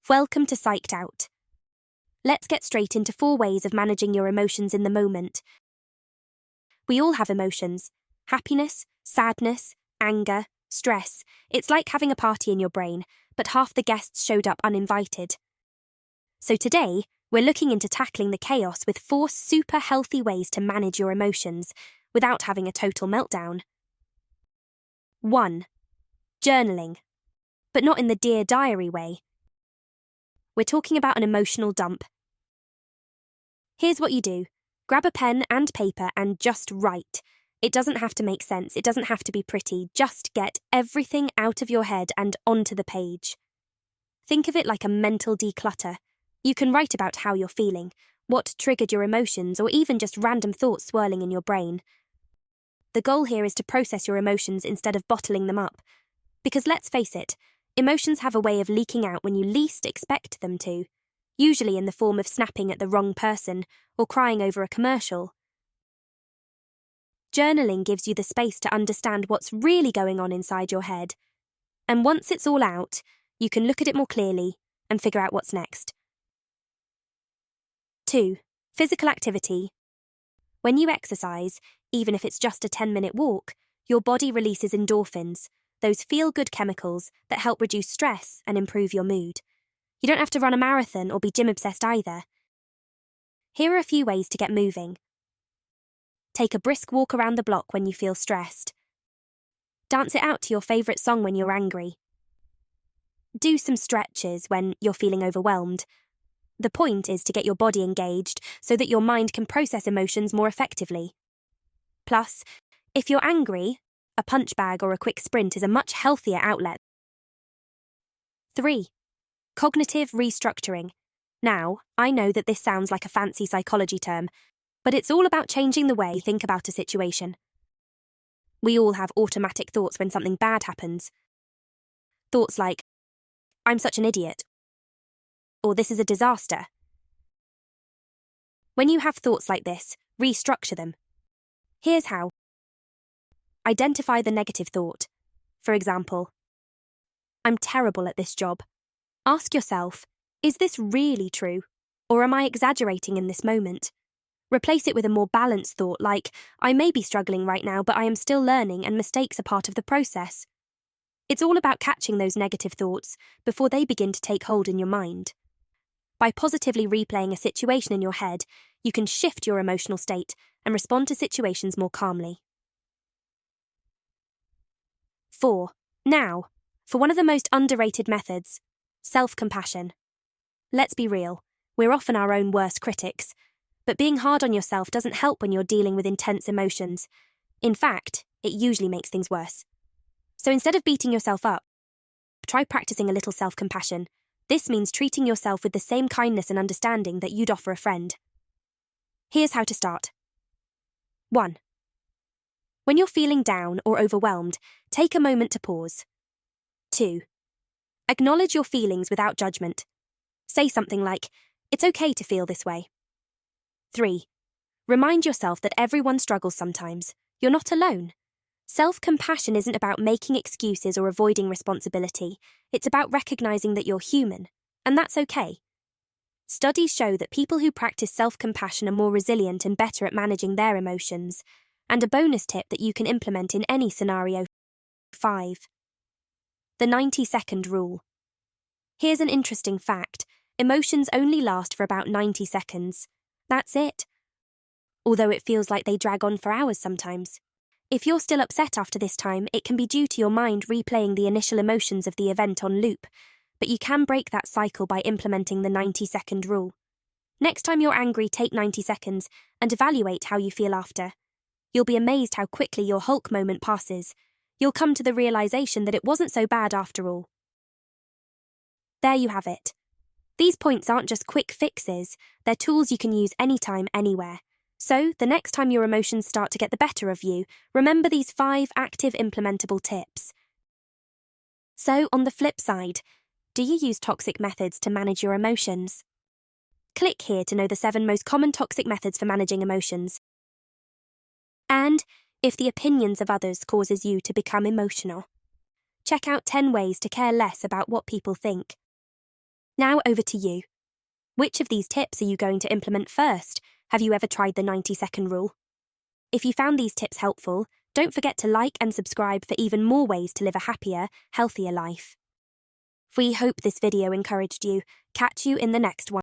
Welcome to Psyched Out. Let's get straight into 4 ways of managing your emotions in the moment. We all have emotions: happiness, sadness, anger, stress. It's like having a party in your brain, but half the guests showed up uninvited. So today, we're looking into tackling the chaos with 4 super healthy ways to manage your emotions without having a total meltdown. 1. Journaling. But not in the Dear Diary way. We're talking about an emotional dump. Here's what you do. Grab a pen and paper and just write. It doesn't have to make sense, it doesn't have to be pretty, just get everything out of your head and onto the page. Think of it like a mental declutter. You can write about how you're feeling, what triggered your emotions, or even just random thoughts swirling in your brain. The goal here is to process your emotions instead of bottling them up. Because let's face it, emotions have a way of leaking out when you least expect them to, usually in the form of snapping at the wrong person or crying over a commercial. Journaling gives you the space to understand what's really going on inside your head. And once it's all out, you can look at it more clearly and figure out what's next. 2. Physical activity. When you exercise, even if it's just a 10-minute walk, your body releases endorphins, those feel-good chemicals that help reduce stress and improve your mood. You don't have to run a marathon or be gym-obsessed either. Here are a few ways to get moving. Take a brisk walk around the block when you feel stressed. Dance it out to your favourite song when you're angry. Do some stretches when you're feeling overwhelmed. The point is to get your body engaged so that your mind can process emotions more effectively. Plus, if you're angry, a punch bag or a quick sprint is a much healthier outlet. 3. Cognitive restructuring. Now, I know that this sounds like a fancy psychology term, but it's all about changing the way you think about a situation. We all have automatic thoughts when something bad happens. Thoughts like, I'm such an idiot, or this is a disaster. When you have thoughts like this, restructure them. Here's how. Identify the negative thought. For example, I'm terrible at this job. Ask yourself, is this really true? Or am I exaggerating in this moment? Replace it with a more balanced thought like, I may be struggling right now, but I am still learning and mistakes are part of the process. It's all about catching those negative thoughts before they begin to take hold in your mind. By positively replaying a situation in your head, you can shift your emotional state and respond to situations more calmly. 4. Now, for one of the most underrated methods, self-compassion. Let's be real, we're often our own worst critics, but being hard on yourself doesn't help when you're dealing with intense emotions. In fact, it usually makes things worse. So instead of beating yourself up, try practicing a little self-compassion. This means treating yourself with the same kindness and understanding that you'd offer a friend. Here's how to start. 1. When you're feeling down or overwhelmed, take a moment to pause. 2. Acknowledge your feelings without judgment. Say something like, it's okay to feel this way. 3. Remind yourself that everyone struggles sometimes. You're not alone. Self-compassion isn't about making excuses or avoiding responsibility. It's about recognizing that you're human, and that's okay. Studies show that people who practice self-compassion are more resilient and better at managing their emotions. And a bonus tip that you can implement in any scenario. 5. The 90-second rule. Here's an interesting fact. Emotions only last for about 90 seconds. That's it. Although it feels like they drag on for hours sometimes. If you're still upset after this time, it can be due to your mind replaying the initial emotions of the event on loop, but you can break that cycle by implementing the 90-second rule. Next time you're angry, take 90 seconds and evaluate how you feel after. You'll be amazed how quickly your Hulk moment passes. You'll come to the realization that it wasn't so bad after all. There you have it. These points aren't just quick fixes, they're tools you can use anytime, anywhere. So, the next time your emotions start to get the better of you, remember these 5 active implementable tips. So, on the flip side, do you use toxic methods to manage your emotions? Click here to know the 7 most common toxic methods for managing emotions. And if the opinions of others causes you to become emotional. Check out 10 ways to care less about what people think. Now over to you. Which of these tips are you going to implement first? Have you ever tried the 90-second rule? If you found these tips helpful, don't forget to like and subscribe for even more ways to live a happier, healthier life. We hope this video encouraged you. Catch you in the next one.